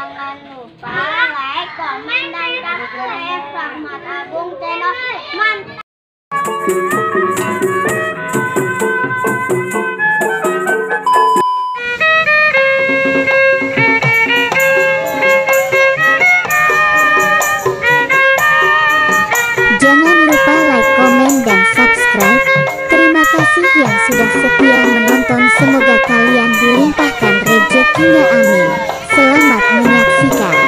Jangan lupa like, komen, dan subscribe Rahmat Agung Channel. Mantap. Jangan lupa like, komen, dan subscribe. Terima kasih yang sudah setia menonton. Semoga kalian dilimpahkan rezekinya, amin. Selamat menyaksikan.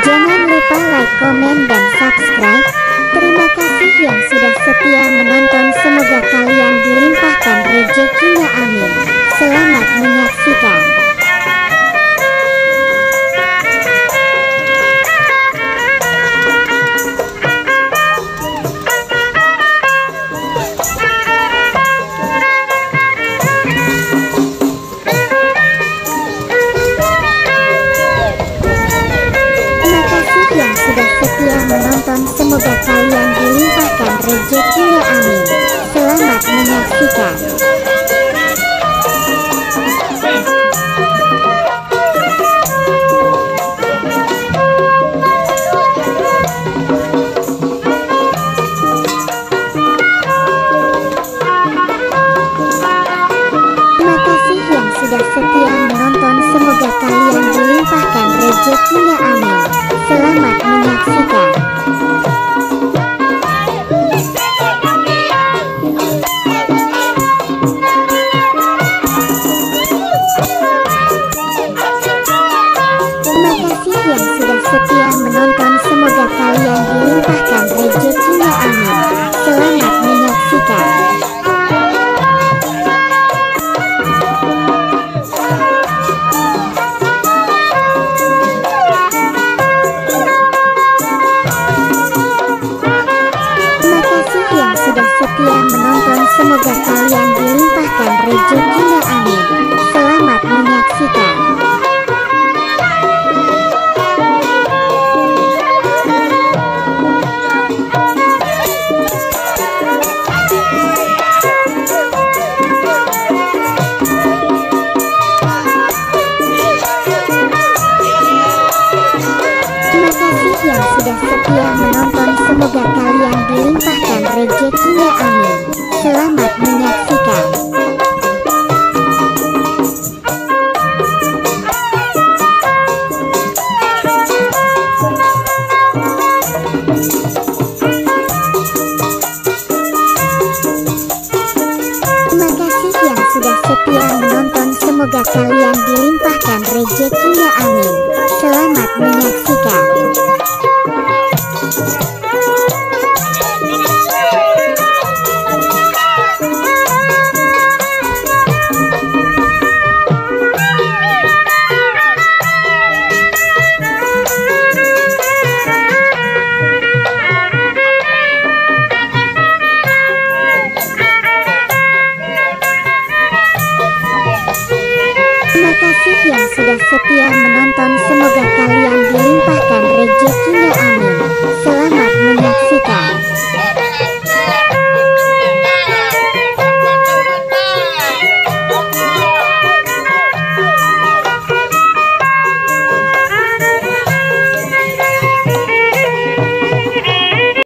Jangan lupa like, komen, dan subscribe. Terima kasih yang sudah setia menonton. Semoga kalian dilimpahkan rezekinya, amin. Selamat menyaksikan. Yang sudah setia menonton, semoga kalian dilimpahkan rezekinya, amin. Selamat menyaksikan. Terima kasih yang sudah setia menonton, semoga kalian dilimpahkan rezekinya, amin. Selamat menyaksikan. Terima kasih yang sudah setia menonton, semoga kalian dilimpahkan rezekinya, amin. Selamat menyaksikan. Setia menonton, semoga kalian dilimpahkan rezekinya, amin. Selamat menyaksikan. Terima kasih yang sudah setia menonton, semoga kalian dilimpahkan rezekinya, amin. Selamat menyaksikan. Terima kasih yang sudah setia menonton, semoga kalian dilimpahkan rezekinya, amin. Selamat menyaksikan. Terima kasih yang sudah setia menonton, semoga kalian dilimpahkan rezekinya, amin.